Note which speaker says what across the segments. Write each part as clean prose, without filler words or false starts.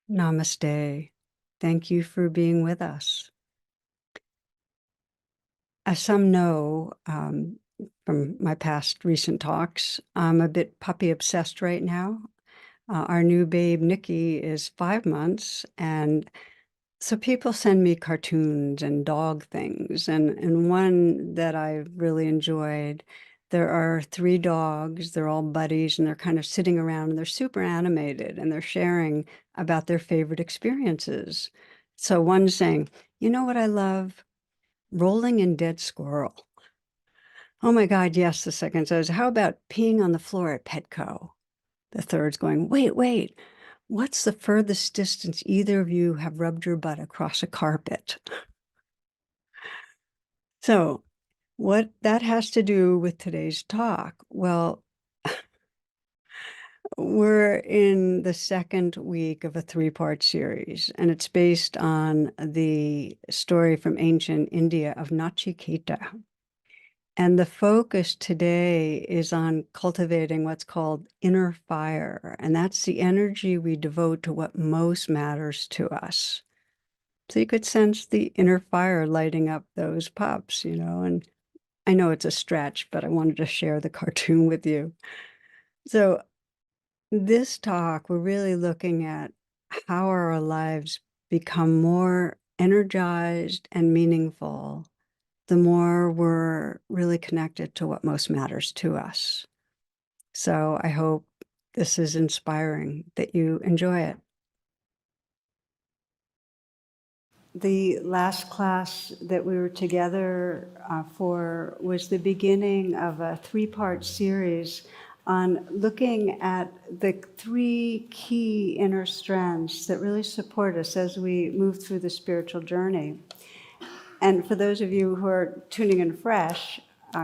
Speaker 1: Namaste. Thank you for being with us. As some know from my past recent talks, I'm a bit puppy obsessed right now. Our new babe, Nikki, is 5 months, and so people send me cartoons and dog things. And one that I've really enjoyed, there are 3 dogs, they're all buddies, and they're kind of sitting around, and they're super animated, and they're sharing about their favorite experiences. So one's saying, you know what I love? Rolling in dead squirrel. Oh my God, yes. The second says, how about peeing on the floor at Petco? The third's going, wait, what's the furthest distance either of you have rubbed your butt across a carpet? So what that has to do with today's talk? Well, we're in the second week of a 3-part series, and it's based on the story from ancient India of Nachiketa. And the focus today is on cultivating what's called inner fire, and that's the energy we devote to what most matters to us. So you could sense the inner fire lighting up those pups, and I know it's a stretch, but I wanted to share the cartoon with you. So this talk, we're really looking at how our lives become more energized and meaningful the more we're really connected to what most matters to us. So I hope this is inspiring, that you enjoy it. The last class that we were together for was the beginning of a 3-part series on looking at the 3 key inner strands that really support us as we move through the spiritual journey. And for those of you who are tuning in fresh,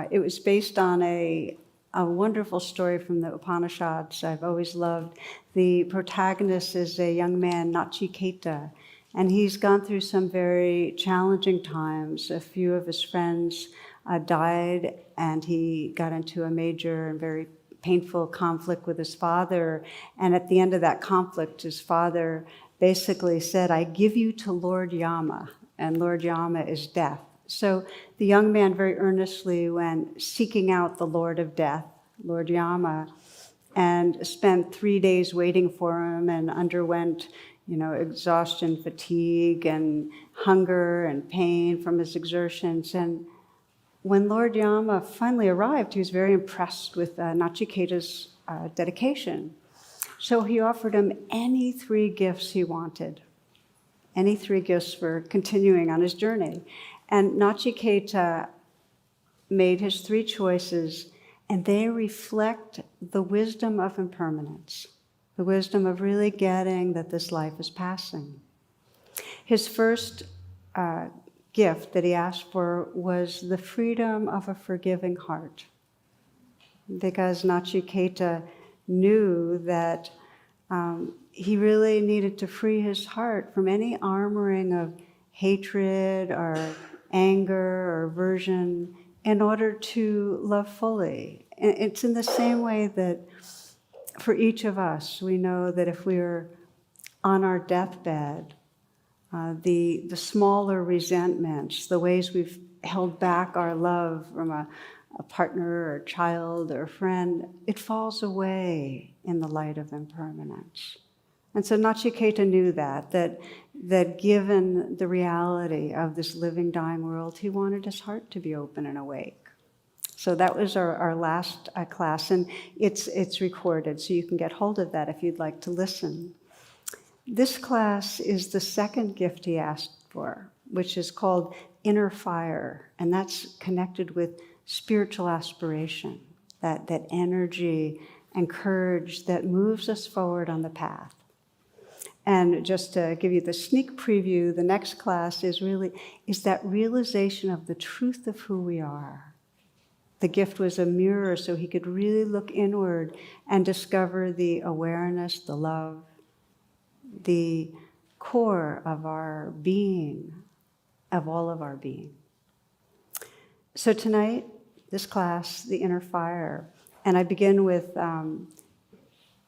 Speaker 1: it was based on a wonderful story from the Upanishads I've always loved. The protagonist is a young man, Nachiketa, and he's gone through some very challenging times. A few of his friends died, and he got into a major and very painful conflict with his father. And at the end of that conflict, his father basically said, I give you to Lord Yama. And Lord Yama is death. So the young man very earnestly went seeking out the Lord of Death, Lord Yama, and spent 3 days waiting for him and underwent, exhaustion, fatigue, and hunger and pain from his exertions. And when Lord Yama finally arrived, he was very impressed with Nachiketa's dedication. So he offered him any 3 gifts he wanted. Any 3 gifts for continuing on his journey. And Nachiketa made his 3 choices, and they reflect the wisdom of impermanence, the wisdom of really getting that this life is passing. His first gift that he asked for was the freedom of a forgiving heart, because Nachiketa knew that he really needed to free his heart from any armoring of hatred or anger or aversion in order to love fully. And it's in the same way that for each of us, we know that if we are on our deathbed, the smaller resentments, the ways we've held back our love from a partner or child or friend, it falls away in the light of impermanence. And so Nachiketa knew that given the reality of this living, dying world, he wanted his heart to be open and awake. So that was our last class, and it's recorded, so you can get hold of that if you'd like to listen. This class is the second gift he asked for, which is called inner fire, and that's connected with spiritual aspiration, that energy and courage that moves us forward on the path. And just to give you the sneak preview, the next class is that realization of the truth of who we are. The gift was a mirror so he could really look inward and discover the awareness, the love, the core of our being, of all of our being. So tonight, this class, the inner fire, and I begin with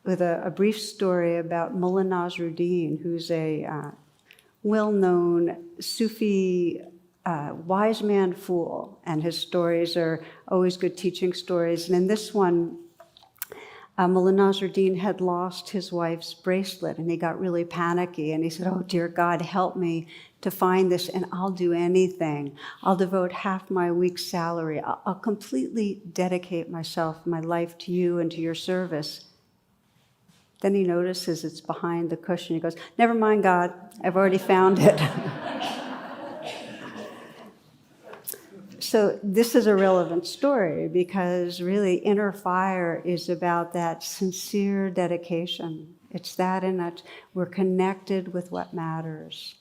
Speaker 1: with a brief story about Mullah Nasruddin, who's a well-known Sufi wise man fool, and his stories are always good teaching stories. And in this one, Mullah Nasruddin had lost his wife's bracelet, and he got really panicky, and he said, "Oh, dear God, help me to find this, and I'll do anything. I'll devote half my week's salary. I'll completely dedicate myself, my life to you and to your service." Then he notices it's behind the cushion. He goes, "Never mind, God, I've already found it." So this is a relevant story because really inner fire is about that sincere dedication. It's that in that we're connected with what matters.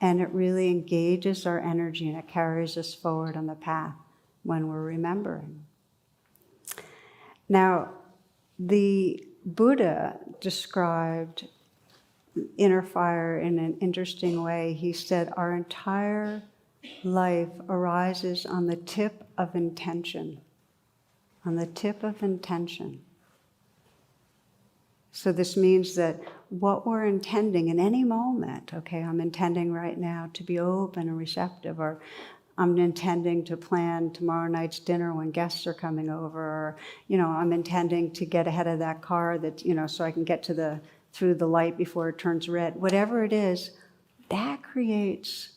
Speaker 1: And it really engages our energy and it carries us forward on the path when we're remembering. Now, the Buddha described inner fire in an interesting way. He said, our entire life arises on the tip of intention. On the tip of intention. So this means that what we're intending in any moment, okay, I'm intending right now to be open and receptive, or I'm intending to plan tomorrow night's dinner when guests are coming over, or, I'm intending to get ahead of that car that, so I can get to through the light before it turns red. Whatever it is, that creates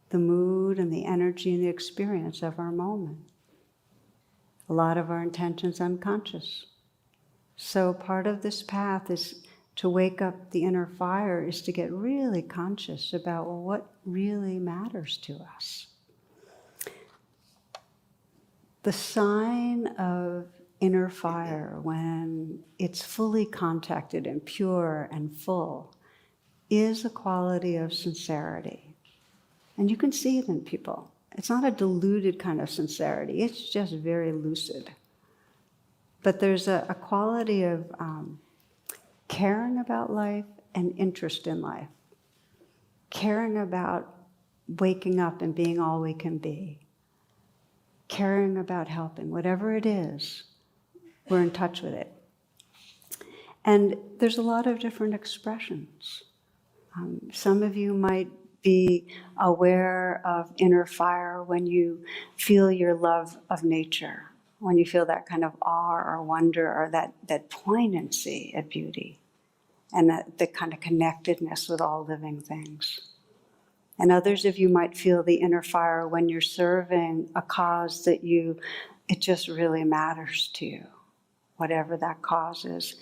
Speaker 1: the mood and the energy and the experience of our moment. A lot of our intention's unconscious. So part of this path is to wake up the inner fire, is to get really conscious about, well, what really matters to us. The sign of inner fire, when it's fully contacted and pure and full, is a quality of sincerity. And you can see it in people. It's not a diluted kind of sincerity. It's just very lucid. But there's a quality of caring about life and interest in life. Caring about waking up and being all we can be. Caring about helping. Whatever it is, we're in touch with it. And there's a lot of different expressions. Some of you might be aware of inner fire when you feel your love of nature, when you feel that kind of awe or wonder or that poignancy of beauty and the kind of connectedness with all living things. And others of you might feel the inner fire when you're serving a cause that it just really matters to you, whatever that cause is.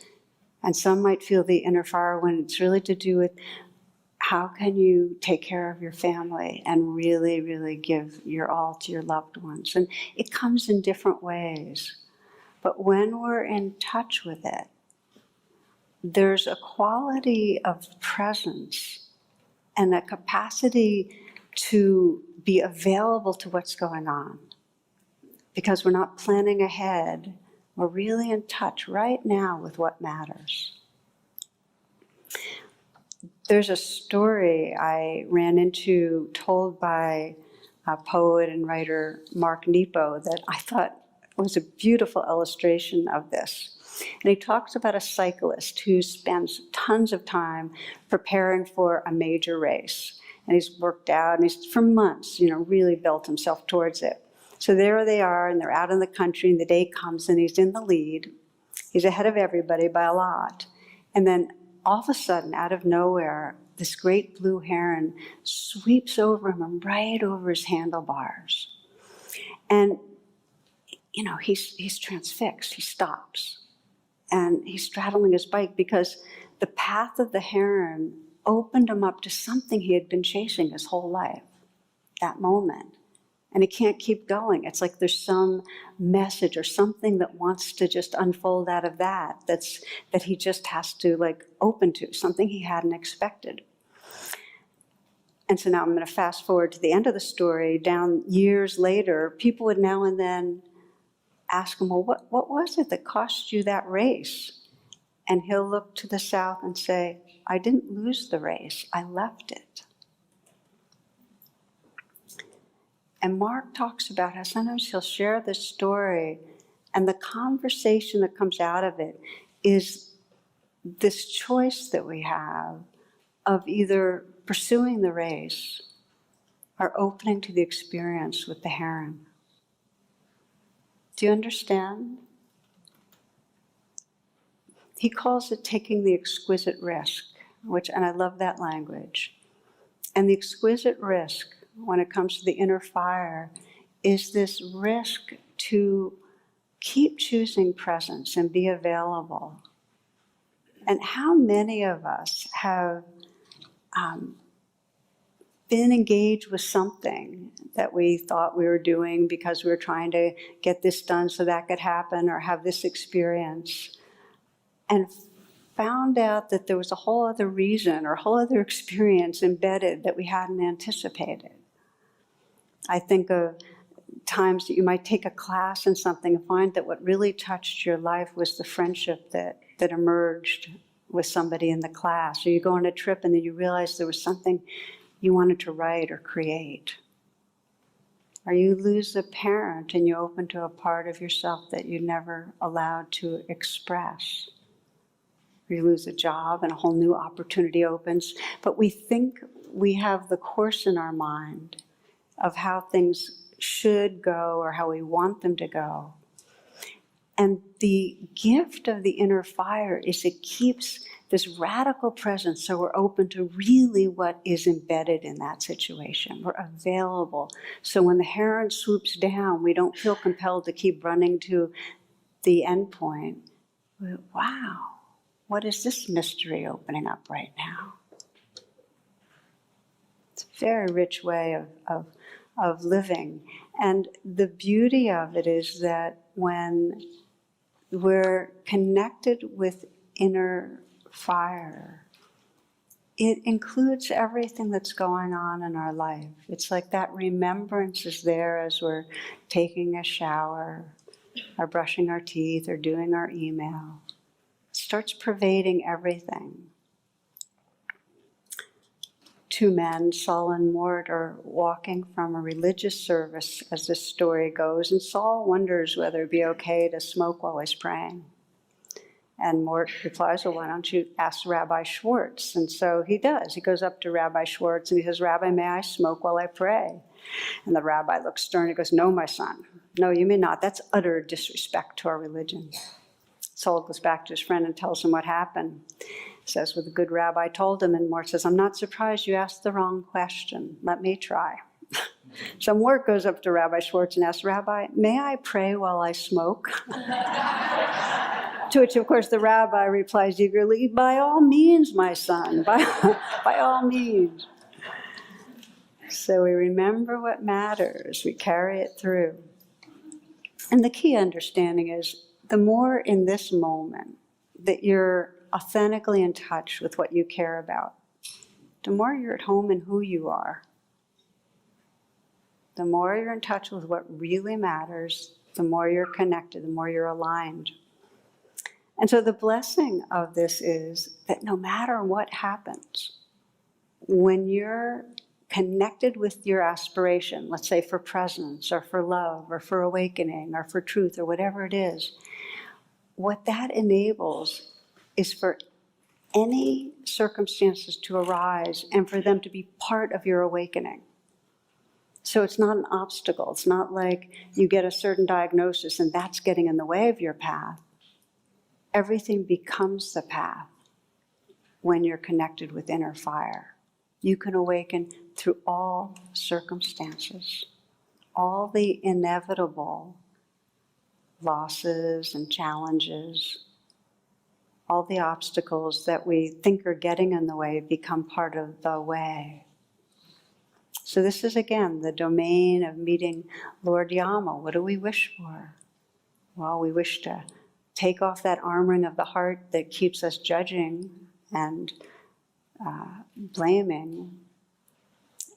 Speaker 1: And some might feel the inner fire when it's really to do with how can you take care of your family and really, really give your all to your loved ones? And it comes in different ways. But when we're in touch with it, there's a quality of presence and a capacity to be available to what's going on. Because we're not planning ahead, we're really in touch right now with what matters. There's a story I ran into told by a poet and writer Mark Nepo that I thought was a beautiful illustration of this. And he talks about a cyclist who spends tons of time preparing for a major race. And he's worked out, and he's for months, really built himself towards it. So there they are, and they're out in the country, and the day comes, and he's in the lead. He's ahead of everybody by a lot. And then all of a sudden, out of nowhere, this great blue heron sweeps over him and right over his handlebars. And, he's transfixed. He stops. And he's straddling his bike because the path of the heron opened him up to something he had been chasing his whole life, that moment. And he can't keep going. It's like there's some message or something that wants to just unfold out of that he just has to open to, something he hadn't expected. And so now I'm going to fast forward to the end of the story. Down years later, people would now and then ask him, well, what was it that cost you that race? And he'll look to the south and say, I didn't lose the race, I left it. And Mark talks about how sometimes he'll share this story, and the conversation that comes out of it is this choice that we have of either pursuing the race or opening to the experience with the heron. Do you understand? He calls it taking the exquisite risk, and I love that language. And the exquisite risk, when it comes to the inner fire, is this risk to keep choosing presence and be available. And how many of us have been engaged with something that we thought we were doing because we were trying to get this done so that could happen or have this experience, and found out that there was a whole other reason or a whole other experience embedded that we hadn't anticipated. I think of times that you might take a class in something and find that what really touched your life was the friendship that emerged with somebody in the class. Or you go on a trip and then you realize there was something you wanted to write or create. Or you lose a parent and you open to a part of yourself that you never allowed to express. Or you lose a job and a whole new opportunity opens. But we think we have the course in our mind of how things should go or how we want them to go. And the gift of the inner fire is it keeps this radical presence so we're open to really what is embedded in that situation. We're available. So when the heron swoops down, we don't feel compelled to keep running to the end point. Wow, what is this mystery opening up right now? It's a very rich way of living. And the beauty of it is that when we're connected with inner fire, it includes everything that's going on in our life. It's like that remembrance is there as we're taking a shower, or brushing our teeth, or doing our email. It starts pervading everything. Two men, Saul and Mort, are walking from a religious service, as this story goes, and Saul wonders whether it'd be okay to smoke while he's praying. And Mort replies, well, why don't you ask Rabbi Schwartz? And so he does. He goes up to Rabbi Schwartz and he says, Rabbi, may I smoke while I pray? And the rabbi looks stern and goes, no, my son. No, you may not. That's utter disrespect to our religion. Saul goes back to his friend and tells him what happened. He says what the good rabbi told him, and Mort says, I'm not surprised you asked the wrong question. Let me try. So Mort goes up to Rabbi Schwartz and asks, Rabbi, may I pray while I smoke? To which, of course, the rabbi replies eagerly, by all means, my son, by all means. So we remember what matters. We carry it through. And the key understanding is the more in this moment that you're authentically in touch with what you care about, the more you're at home in who you are. The more you're in touch with what really matters, the more you're connected, the more you're aligned. And so the blessing of this is that no matter what happens, when you're connected with your aspiration, let's say for presence or for love or for awakening or for truth or whatever it is, what that enables is for any circumstances to arise and for them to be part of your awakening. So it's not an obstacle. It's not like you get a certain diagnosis and that's getting in the way of your path. Everything becomes the path when you're connected with inner fire. You can awaken through all circumstances, all the inevitable losses and challenges, all the obstacles that we think are getting in the way become part of the way. So this is, again, the domain of meeting Lord Yama. What do we wish for? Well, we wish to take off that armoring of the heart that keeps us judging and blaming.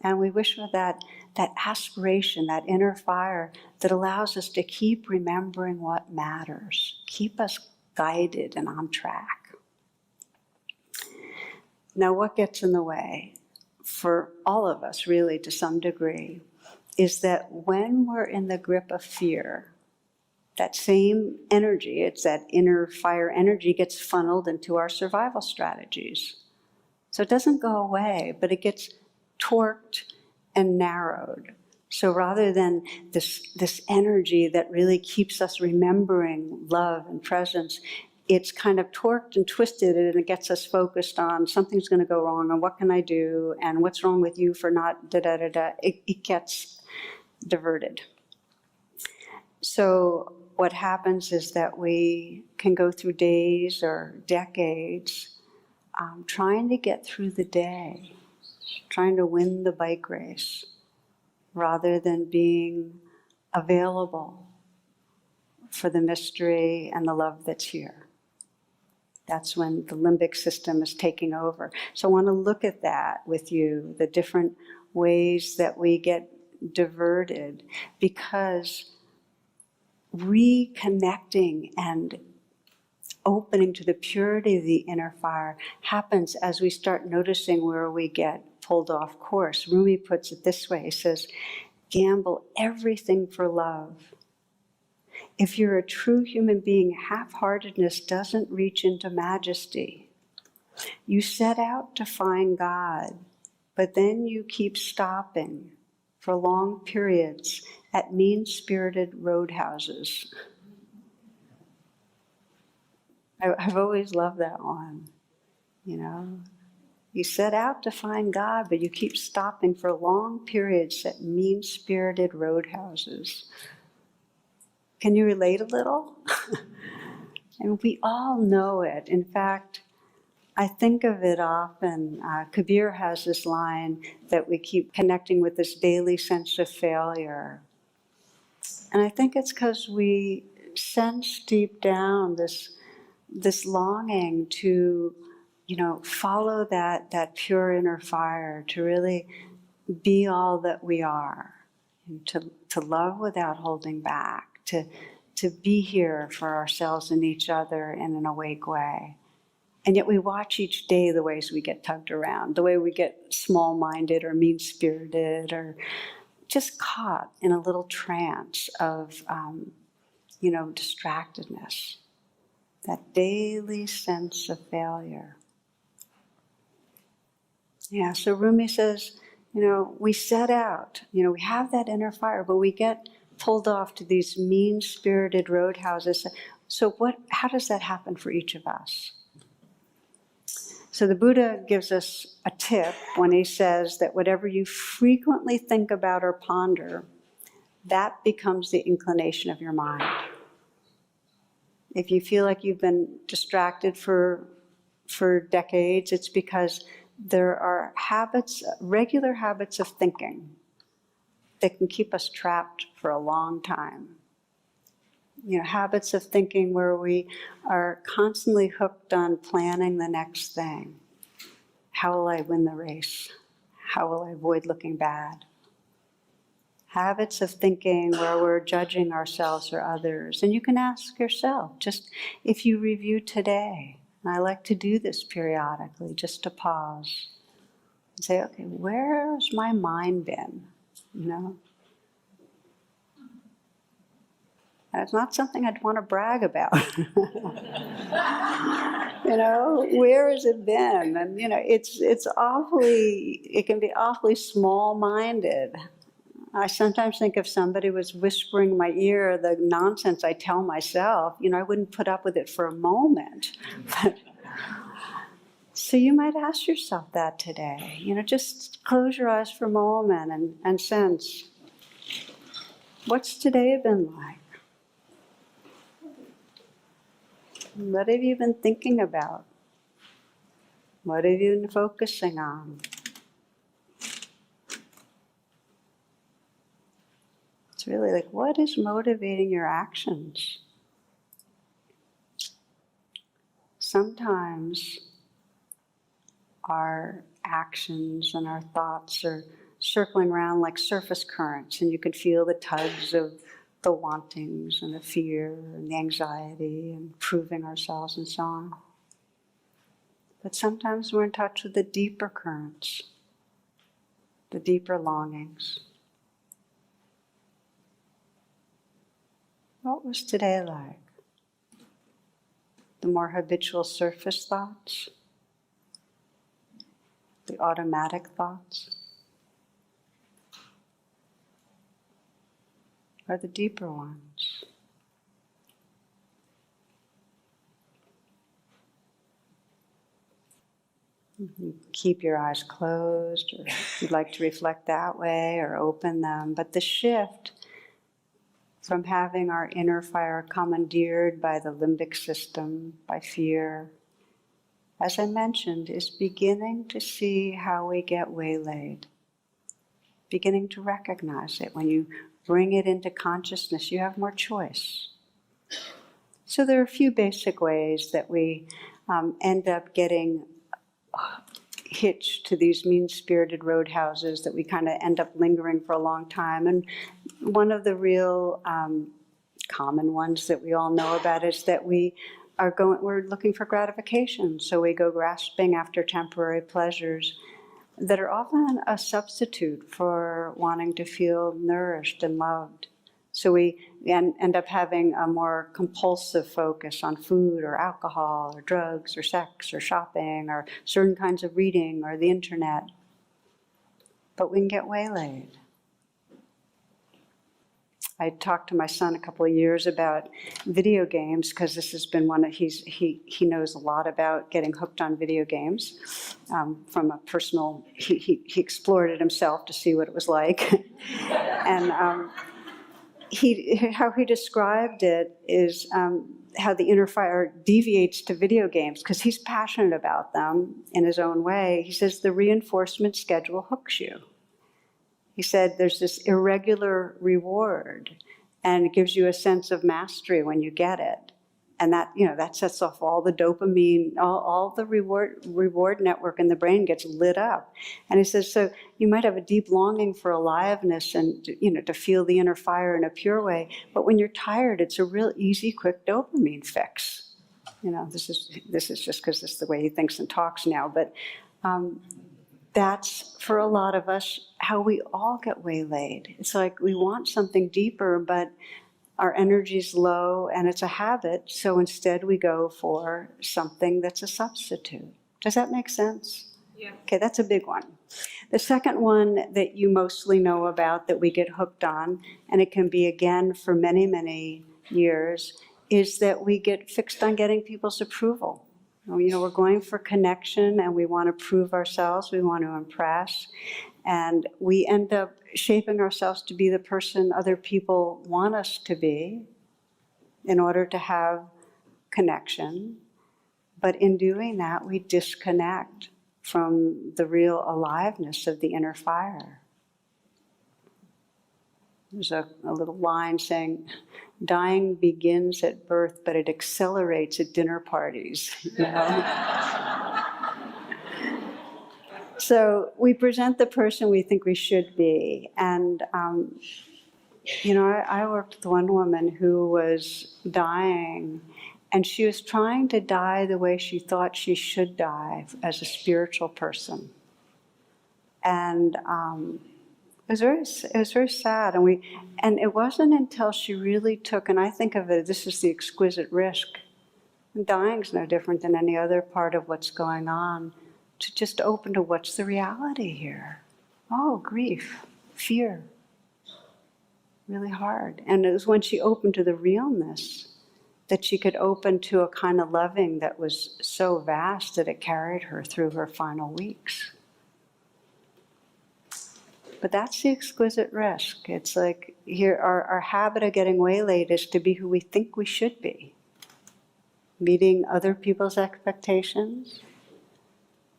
Speaker 1: And we wish for that aspiration, that inner fire that allows us to keep remembering what matters, keep us guided and on track. Now, what gets in the way for all of us, really, to some degree, is that when we're in the grip of fear, that same energy, it's that inner fire energy, gets funneled into our survival strategies. So it doesn't go away, but it gets torqued and narrowed. So rather than this energy that really keeps us remembering love and presence, it's kind of torqued and twisted, and it gets us focused on something's going to go wrong, and what can I do, and what's wrong with you for not da-da-da-da. It gets diverted. So what happens is that we can go through days or decades trying to get through the day, trying to win the bike race, rather than being available for the mystery and the love that's here. That's when the limbic system is taking over. So I want to look at that with you, the different ways that we get diverted, because reconnecting and opening to the purity of the inner fire happens as we start noticing where we get pulled off course. Rumi puts it this way, he says, gamble everything for love. If you're a true human being, half-heartedness doesn't reach into majesty. You set out to find God, but then you keep stopping for long periods at mean-spirited roadhouses. I've always loved that one, you know. You set out to find God, but you keep stopping for long periods at mean-spirited roadhouses. Can you relate a little? And we all know it. In fact, I think of it often. Kabir has this line that we keep connecting with, this daily sense of failure. And I think it's because we sense deep down this longing to, follow that pure inner fire, to really be all that we are, and to love without holding back, to be here for ourselves and each other in an awake way. And yet we watch each day the ways we get tugged around, the way we get small-minded or mean-spirited or just caught in a little trance of, distractedness. That daily sense of failure. Yeah, so Rumi says, we set out, we have that inner fire, but we get pulled off to these mean-spirited roadhouses. So how does that happen for each of us? So the Buddha gives us a tip when he says that whatever you frequently think about or ponder, that becomes the inclination of your mind. If you feel like you've been distracted for decades, it's because there are regular habits of thinking that can keep us trapped for a long time. Habits of thinking where we are constantly hooked on planning the next thing. How will I win the race? How will I avoid looking bad? Habits of thinking where we're judging ourselves or others. And you can ask yourself, just if you review today, and I like to do this periodically, just to pause and say, okay, where's my mind been? And it's not something I'd want to brag about. Where has it been? And it can be awfully small-minded. I sometimes think if somebody was whispering in my ear the nonsense I tell myself, I wouldn't put up with it for a moment. So you might ask yourself that today. Just close your eyes for a moment and sense, what's today been like? What have you been thinking about? What have you been focusing on? It's really like, what is motivating your actions? Sometimes our actions and our thoughts are circling around like surface currents, and you can feel the tugs of the wantings and the fear and the anxiety and proving ourselves and so on. But sometimes we're in touch with the deeper currents, the deeper longings. What was today like? The more habitual surface thoughts? The automatic thoughts? Or the deeper ones? You keep your eyes closed, or if you'd like to reflect that way, or open them. But the shift from having our inner fire commandeered by the limbic system, by fear, as I mentioned, is beginning to see how we get waylaid. Beginning to recognize it. When you bring it into consciousness, you have more choice. So there are a few basic ways that we end up getting hitched to these mean-spirited roadhouses, that we kind of end up lingering for a long time. And one of the real common ones that we all know about is that we're looking for gratification. So we go grasping after temporary pleasures that are often a substitute for wanting to feel nourished and loved. So we end up having a more compulsive focus on food or alcohol or drugs or sex or shopping or certain kinds of reading or the internet. But we can get waylaid. I talked to my son a couple of years about video games, because this has been one that he knows a lot about getting hooked on video games from a personal, he explored it himself to see what it was like. And how he described it is how the inner fire deviates to video games, because he's passionate about them in his own way. He says the reinforcement schedule hooks you. He said there's this irregular reward, and it gives you a sense of mastery when you get it. And that, that sets off all the dopamine, all the reward network in the brain gets lit up. And he says, so you might have a deep longing for aliveness and, to feel the inner fire in a pure way. But when you're tired, it's a real easy, quick dopamine fix. This is just because it's the way he thinks and talks now. But that's, for a lot of us, how we all get waylaid. It's like we want something deeper, but our energy's low and it's a habit, so instead we go for something that's a substitute. Does that make sense?
Speaker 2: Yeah.
Speaker 1: Okay, that's a big one. The second one that you mostly know about that we get hooked on, and it can be again for many, many years, is that we get fixed on getting people's approval. We're going for connection and we want to prove ourselves, we want to impress, and we end up shaping ourselves to be the person other people want us to be in order to have connection. But in doing that, we disconnect from the real aliveness of the inner fire. There's a little line saying, dying begins at birth, but it accelerates at dinner parties. So we present the person we think we should be. And, I worked with one woman who was dying, and she was trying to die the way she thought she should die as a spiritual person. And it was very sad. And it wasn't until she really took, and I think of it, this is the exquisite risk. And dying's no different than any other part of what's going on. To just open to what's the reality here. Oh, grief, fear, really hard. And it was when she opened to the realness that she could open to a kind of loving that was so vast that it carried her through her final weeks. But that's the exquisite risk. It's like here, our habit of getting waylaid is to be who we think we should be. Meeting other people's expectations,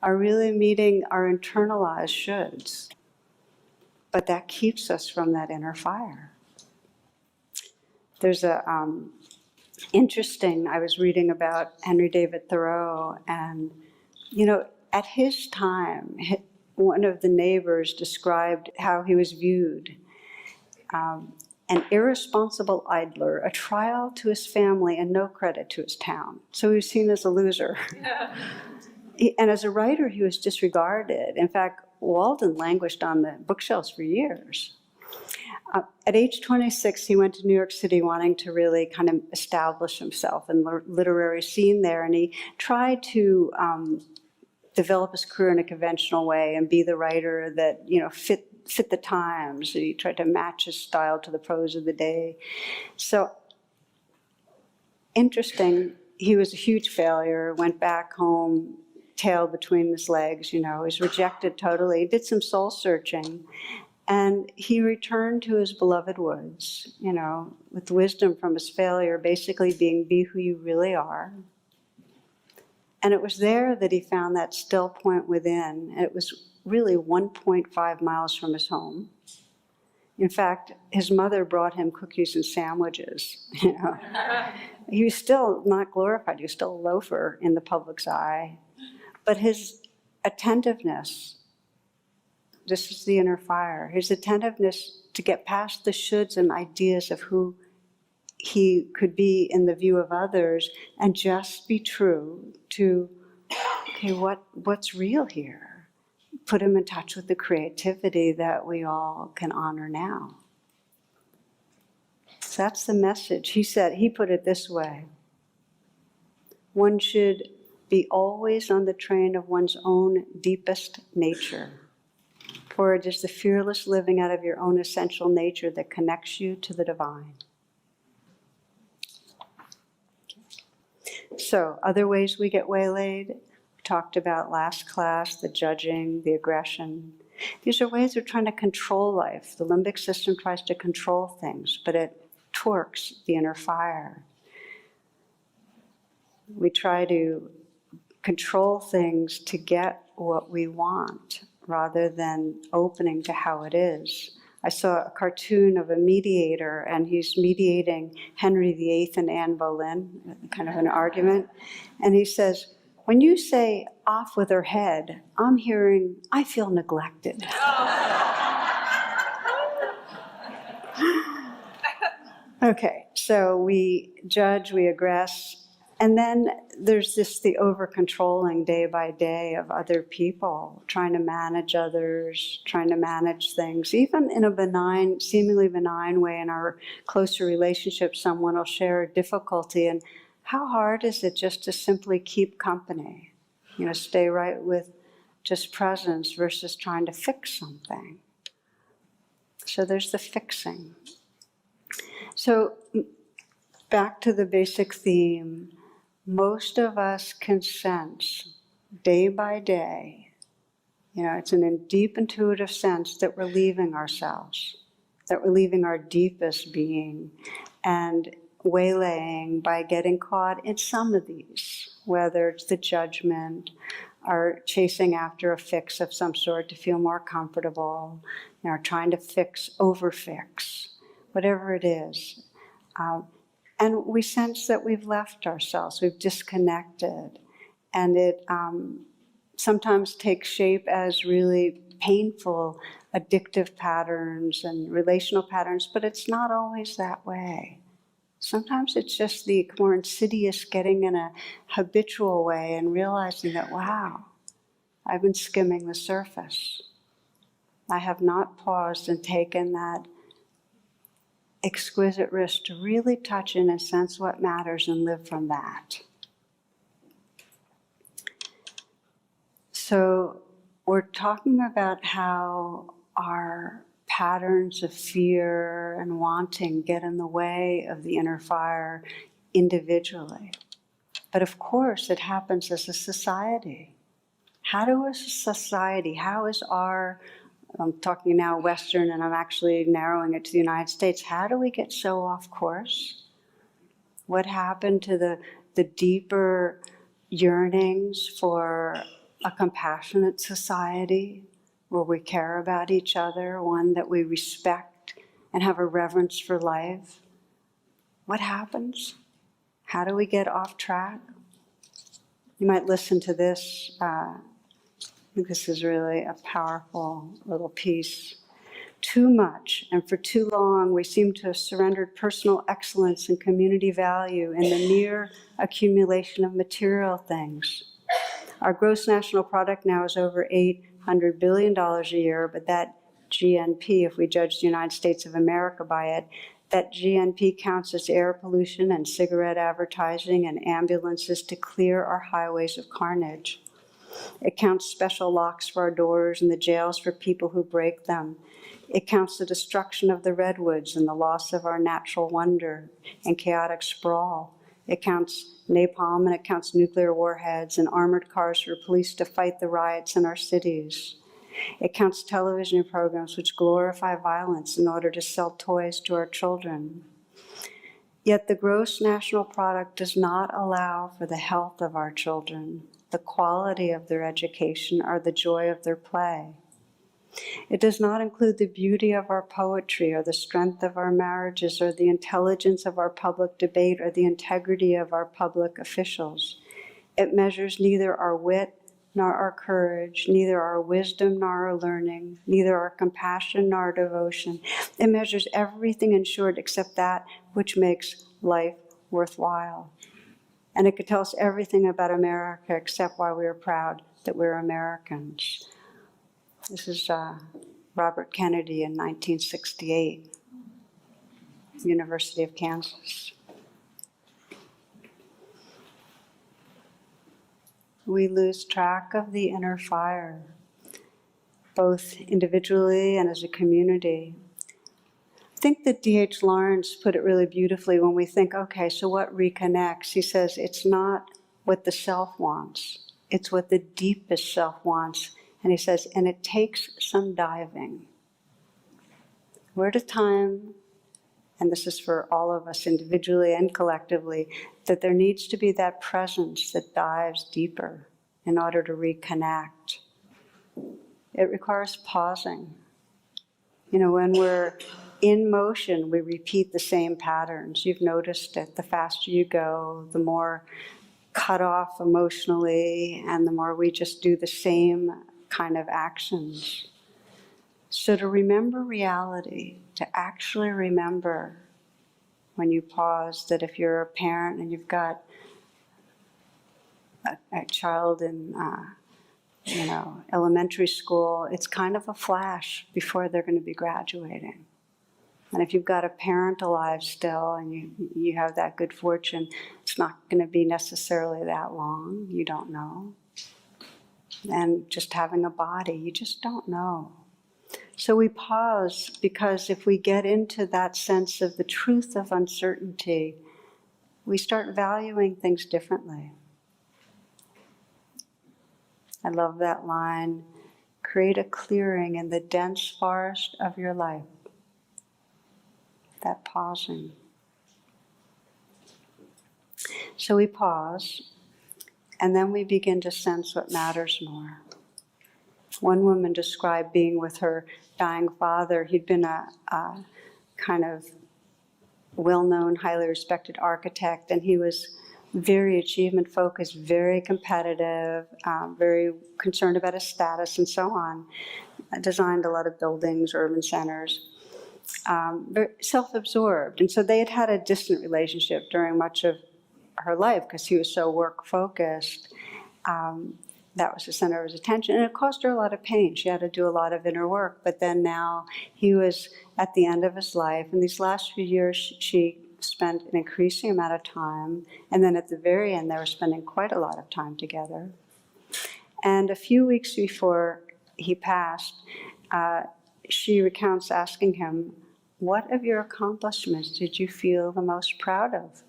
Speaker 1: are really meeting our internalized shoulds. But that keeps us from that inner fire. There's I was reading about Henry David Thoreau, and, at his time, one of the neighbors described how he was viewed. An irresponsible idler, a trial to his family and no credit to his town. So he was seen as a loser. Yeah. And as a writer, he was disregarded. In fact, Walden languished on the bookshelves for years. At age 26, he went to New York City wanting to really kind of establish himself in the literary scene there, and he tried to develop his career in a conventional way and be the writer that, fit the times. He tried to match his style to the prose of the day. So, interesting, he was a huge failure, went back home, tail between his legs, he was rejected totally. He did some soul searching, and he returned to his beloved woods, with wisdom from his failure, basically being, be who you really are. And it was there that he found that still point within. It was really 1.5 miles from his home. In fact, his mother brought him cookies and sandwiches. He was still not glorified. He was still a loafer in the public's eye. But his attentiveness, this is the inner fire, his attentiveness to get past the shoulds and ideas of who he could be in the view of others and just be true to, okay, what's real here? Put him in touch with the creativity that we all can honor now. So that's the message. He put it this way: one should be always on the train of one's own deepest nature, for it is the fearless living out of your own essential nature that connects you to the divine. So, other ways we get waylaid, we talked about last class, the judging, the aggression. These are ways of trying to control life. The limbic system tries to control things, but it torques the inner fire. We try to control things to get what we want, rather than opening to how it is. I saw a cartoon of a mediator, and he's mediating Henry VIII and Anne Boleyn, kind of an argument. And he says, when you say off with her head, I'm hearing, I feel neglected. Okay, so we judge, we aggress, and then there's the over-controlling day by day of other people, trying to manage others, trying to manage things. Even in a benign, seemingly benign way in our closer relationships, someone will share a difficulty, and how hard is it just to simply keep company? Stay right with just presence versus trying to fix something. So there's the fixing. So back to the basic theme. Most of us can sense day by day, it's a deep intuitive sense that we're leaving ourselves, that we're leaving our deepest being, and waylaying by getting caught in some of these, whether it's the judgment, or chasing after a fix of some sort to feel more comfortable, trying to overfix, whatever it is. And we sense that we've left ourselves, we've disconnected, and it sometimes takes shape as really painful, addictive patterns and relational patterns, but it's not always that way. Sometimes it's just the more insidious getting in a habitual way and realizing that, wow, I've been skimming the surface. I have not paused and taken that exquisite risk to really touch in and sense what matters and live from that. So we're talking about how our patterns of fear and wanting get in the way of the inner fire individually. But of course, it happens as a society. How is our I'm talking now Western, and I'm actually narrowing it to the United States. How do we get so off course? What happened to the deeper yearnings for a compassionate society where we care about each other, one that we respect and have a reverence for life? What happens? How do we get off track? You might listen to this. I think this is really a powerful little piece. Too much and for too long, we seem to have surrendered personal excellence and community value in the mere accumulation of material things. Our gross national product now is over $800 billion a year, but that GNP, if we judge the United States of America by it, that GNP counts as air pollution and cigarette advertising and ambulances to clear our highways of carnage. It counts special locks for our doors and the jails for people who break them. It counts the destruction of the redwoods and the loss of our natural wonder and chaotic sprawl. It counts napalm and it counts nuclear warheads and armored cars for police to fight the riots in our cities. It counts television programs which glorify violence in order to sell toys to our children. Yet the gross national product does not allow for the health of our children, the quality of their education, or the joy of their play. It does not include the beauty of our poetry, or the strength of our marriages, or the intelligence of our public debate, or the integrity of our public officials. It measures neither our wit nor our courage, neither our wisdom nor our learning, neither our compassion nor our devotion. It measures everything, in short, except that which makes life worthwhile. And it could tell us everything about America except why we are proud that we're Americans. This is Robert Kennedy in 1968, University of Kansas. We lose track of the inner fire, both individually and as a community. I think that D.H. Lawrence put it really beautifully when we think, okay, so what reconnects? He says it's not what the self wants, it's what the deepest self wants. And he says, and it takes some diving. We're at a time, and this is for all of us individually and collectively, that there needs to be that presence that dives deeper in order to reconnect. It requires pausing. You know, when we're in motion, we repeat the same patterns. You've noticed it. The faster you go, the more cut off emotionally, and the more we just do the same kind of actions. So to remember reality, to actually remember when you pause, that if you're a parent and you've got a child in elementary school, it's kind of a flash before they're going to be graduating. And if you've got a parent alive still and you have that good fortune, it's not going to be necessarily that long. You don't know. And just having a body, you just don't know. So we pause, because if we get into that sense of the truth of uncertainty, we start valuing things differently. I love that line, create a clearing in the dense forest of your life. That pausing. So we pause, and then we begin to sense what matters more. One woman described being with her dying father. He'd been a kind of well-known, highly respected architect, and he was very achievement-focused, very competitive, very concerned about his status and so on. Designed a lot of buildings, urban centers, very self-absorbed. And so they had had a distant relationship during much of her life because he was so work-focused. That was the center of his attention, and it caused her a lot of pain. She had to do a lot of inner work, but then now he was at the end of his life, and these last few years she spent an increasing amount of time, and then at the very end they were spending quite a lot of time together. And a few weeks before he passed, she recounts asking him, "What of your accomplishments did you feel the most proud of?"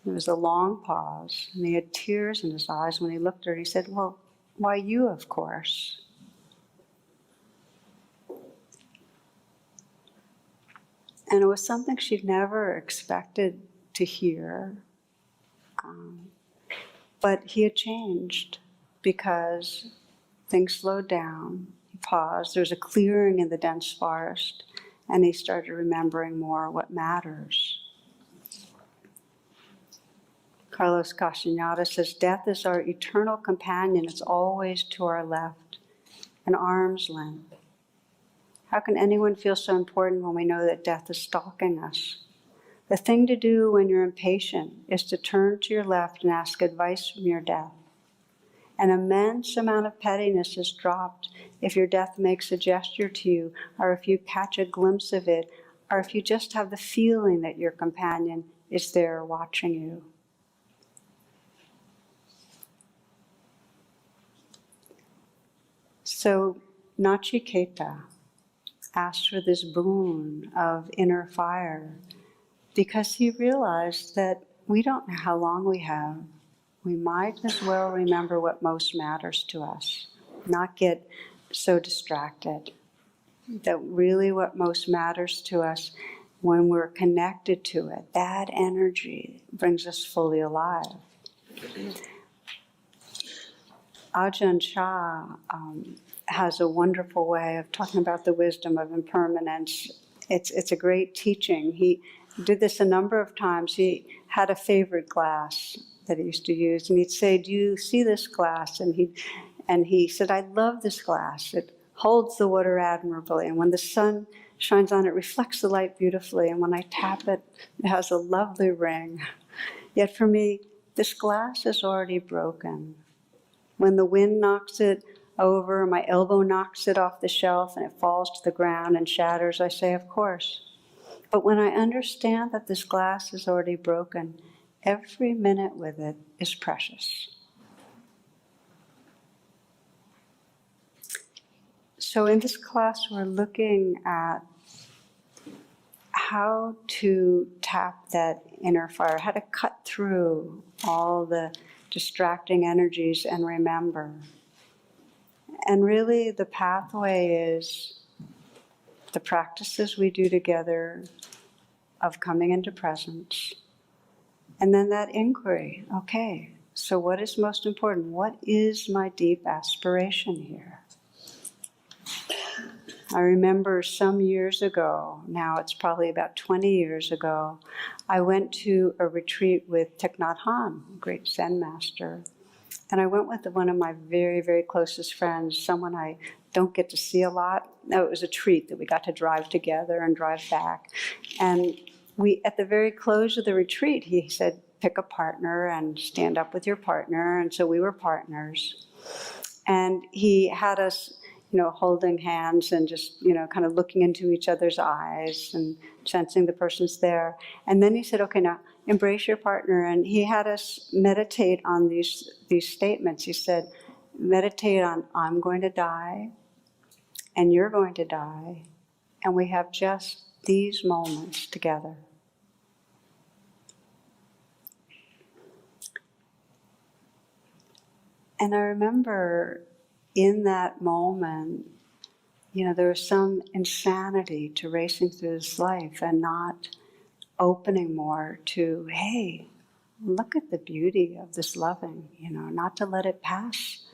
Speaker 1: There was a long pause, and he had tears in his eyes when he looked at her. He said, "Well, why you, of course." And it was something she'd never expected to hear. But he had changed because things slowed down. He paused. There was a clearing in the dense forest, and he started remembering more what matters. Carlos Castaneda says, "Death is our eternal companion. It's always to our left, an arm's length. How can anyone feel so important when we know that death is stalking us? The thing to do when you're impatient is to turn to your left and ask advice from your death. An immense amount of pettiness is dropped if your death makes a gesture to you, or if you catch a glimpse of it, or if you just have the feeling that your companion is there watching you. So Nachiketa asked for this boon of inner fire because he realized that we don't know how long we have. We might as well remember what most matters to us, not get so distracted. That really what most matters to us, when we're connected to it, that energy brings us fully alive. Ajahn Chah has a wonderful way of talking about the wisdom of impermanence. It's a great teaching. He did this a number of times. He had a favorite glass that he used to use, and he'd say, "Do you see this glass?" And he said, "I love this glass. It holds the water admirably, and when the sun shines on it, reflects the light beautifully, and when I tap it, it has a lovely ring. Yet for me, this glass is already broken. When the wind knocks it over, my elbow knocks it off the shelf, and it falls to the ground and shatters, I say, of course. But when I understand that this glass is already broken, every minute with it is precious." So in this class, we're looking at how to tap that inner fire, how to cut through all the distracting energies and remember. And really the pathway is the practices we do together of coming into presence. And then that inquiry, okay, so what is most important? What is my deep aspiration here? I remember some years ago, now it's probably about 20 years ago, I went to a retreat with Thich Nhat Hanh, a great Zen master. And I went with one of my very, very closest friends, someone I don't get to see a lot. No, it was a treat that we got to drive together and drive back. And at the very close of the retreat, he said, pick a partner and stand up with your partner. And so we were partners. And he had us, holding hands and just, kind of looking into each other's eyes and sensing the person's there. And then he said, okay, now embrace your partner. And he had us meditate on these statements. He said, meditate on, I'm going to die, and you're going to die, and we have just these moments together. And I remember in that moment, there was some insanity to racing through this life and not opening more to, hey, look at the beauty of this loving, not to let it pass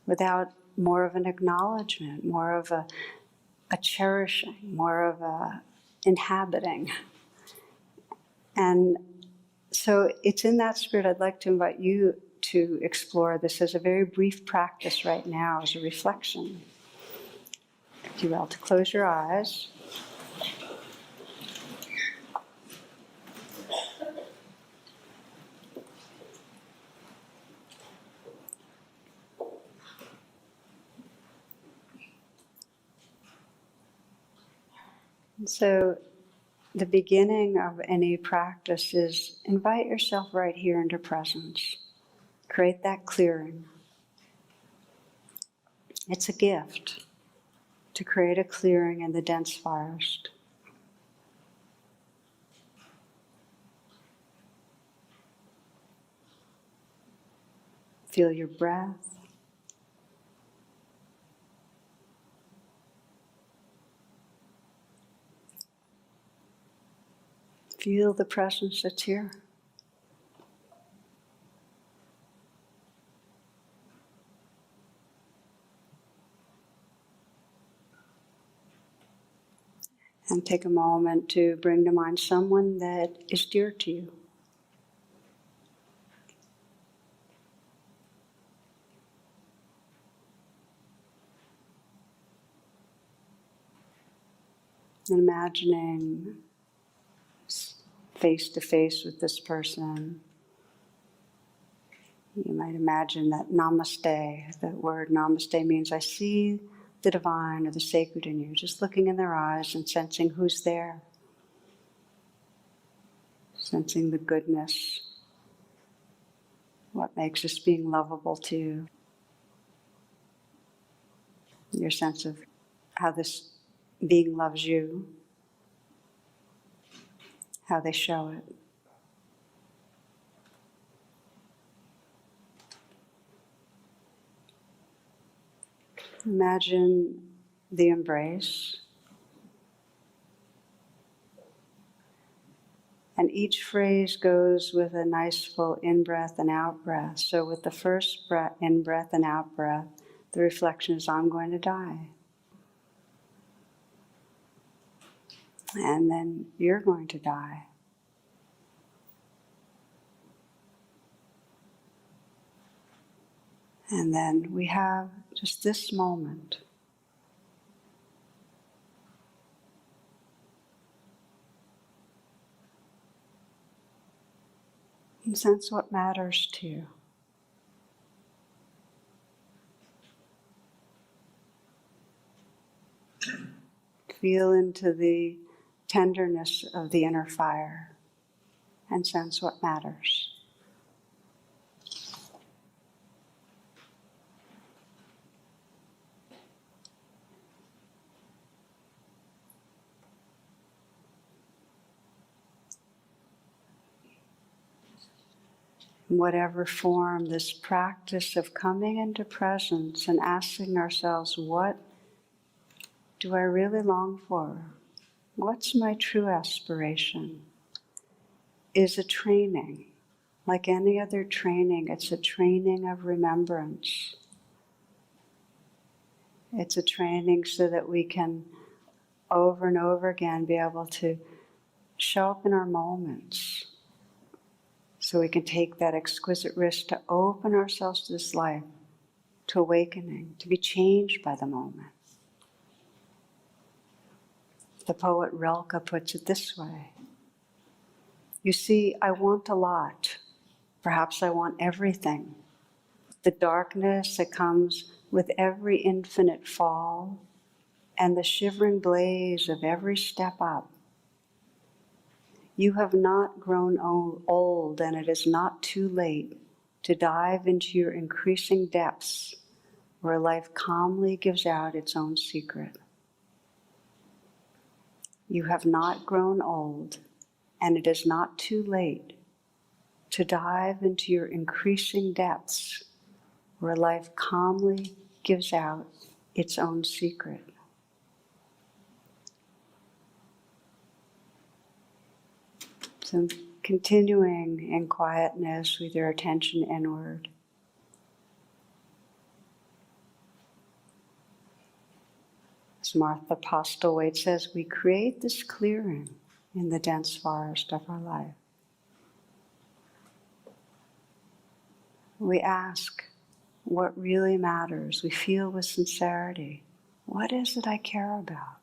Speaker 1: without more of an acknowledgement, more of a cherishing, more of a inhabiting. And so it's in that spirit I'd like to invite you to explore this as a very brief practice right now, as a reflection. If you will, to close your eyes. And so the beginning of any practice is invite yourself right here into presence. Create that clearing. It's a gift to create a clearing in the dense forest. Feel your breath. Feel the presence that's here. And take a moment to bring to mind someone that is dear to you. And imagining face to face with this person, You might imagine that namaste, the word namaste means I see the divine or the sacred in you, just looking in their eyes and sensing who's there, sensing the goodness, what makes us being lovable to you, your sense of how this being loves you, how they show it. Imagine the embrace. And each phrase goes with a nice full in-breath and out-breath. So with the first breath, in-breath and out-breath, the reflection is, I'm going to die. And then you're going to die. And then we have just this moment. And sense what matters to you. Feel into the tenderness of the inner fire and sense what matters. In whatever form, this practice of coming into presence and asking ourselves, what do I really long for? What's my true aspiration? Is a training. Like any other training, it's a training of remembrance. It's a training so that we can, over and over again, be able to show up in our moments. So we can take that exquisite risk to open ourselves to this life, to awakening, to be changed by the moment. The poet Rilke puts it this way. You see, I want a lot. Perhaps I want everything. The darkness that comes with every infinite fall, and the shivering blaze of every step up. You have not grown old, and it is not too late to dive into your increasing depths, where life calmly gives out its own secret. You have not grown old, and it is not too late to dive into your increasing depths, where life calmly gives out its own secret. So continuing in quietness with your attention inward. As Martha Postlewaite says, we create this clearing in the dense forest of our life. We ask what really matters. We feel with sincerity, what is it I care about?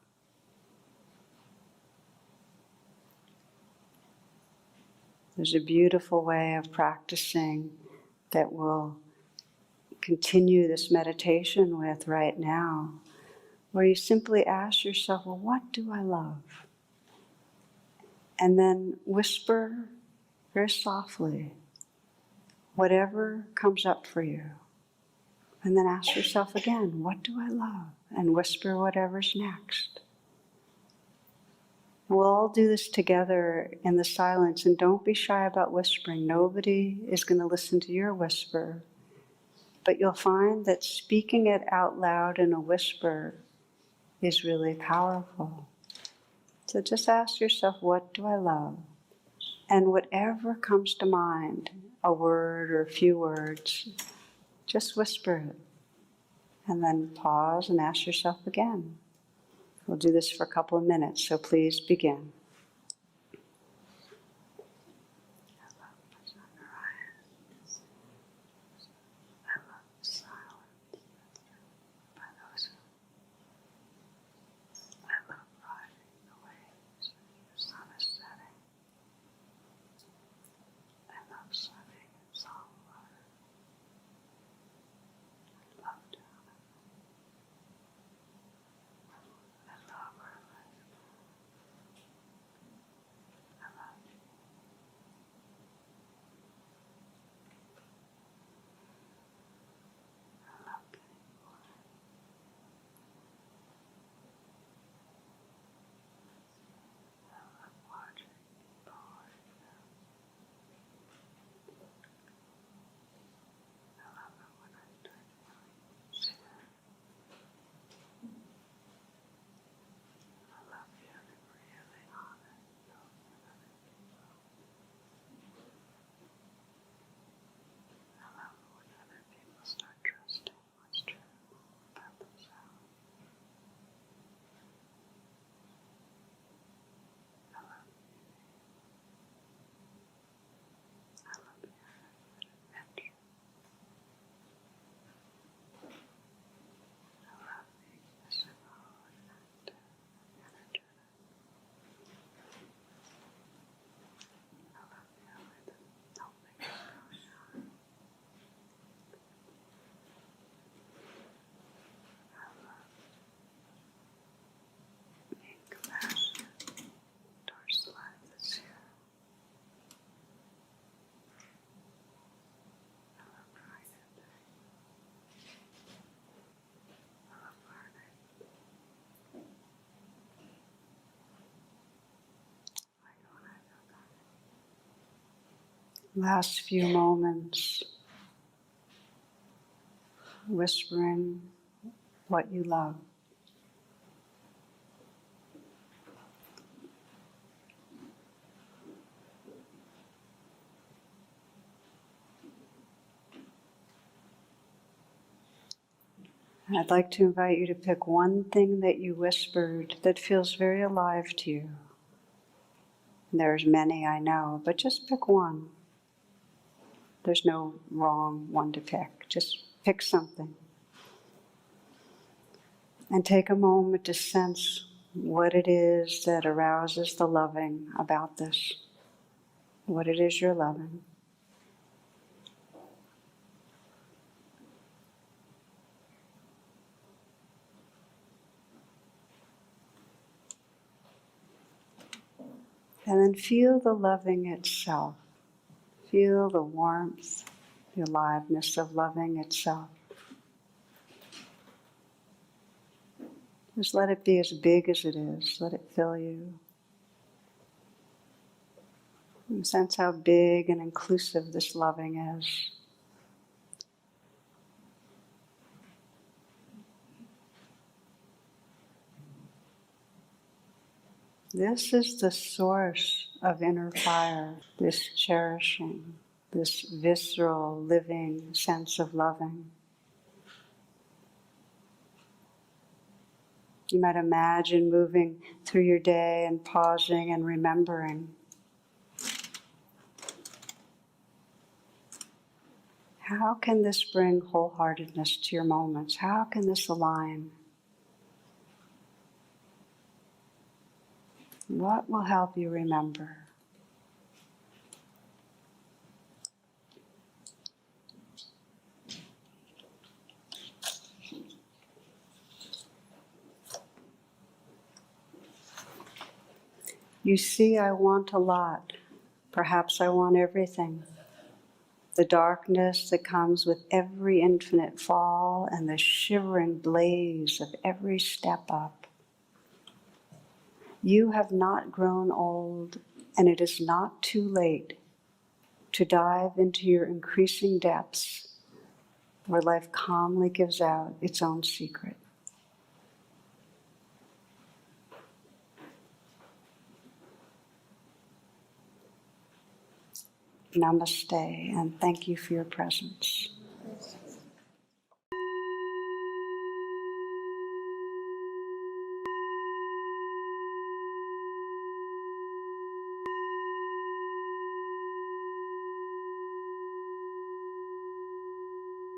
Speaker 1: There's a beautiful way of practicing that we'll continue this meditation with right now, where you simply ask yourself, well, what do I love? And then whisper very softly, whatever comes up for you. And then ask yourself again, what do I love? And whisper whatever's next. We'll all do this together in the silence, and don't be shy about whispering. Nobody is going to listen to your whisper. But you'll find that speaking it out loud in a whisper is really powerful. So just ask yourself, what do I love? And whatever comes to mind, a word or a few words, just whisper it. And then pause and ask yourself again. We'll do this for a couple of minutes, so please begin. I love silence. I love riding the waves when the sun is setting. I love swimming in salt water. Last few moments, whispering what you love. I'd like to invite you to pick one thing that you whispered that feels very alive to you. There's many, I know, but just pick one. There's no wrong one to pick. Just pick something. And take a moment to sense what it is that arouses the loving about this. What it is you're loving. And then feel the loving itself. Feel the warmth, the aliveness of loving itself. Just let it be as big as it is. Let it fill you. And sense how big and inclusive this loving is. This is the source of inner fire, this cherishing, this visceral, living sense of loving. You might imagine moving through your day and pausing and remembering. How can this bring wholeheartedness to your moments? How can this align? What will help you remember? You see, I want a lot. Perhaps I want everything. The darkness that comes with every infinite fall and the shivering blaze of every step up. You have not grown old, and it is not too late to dive into your increasing depths where life calmly gives out its own secret. Namaste, and thank you for your presence.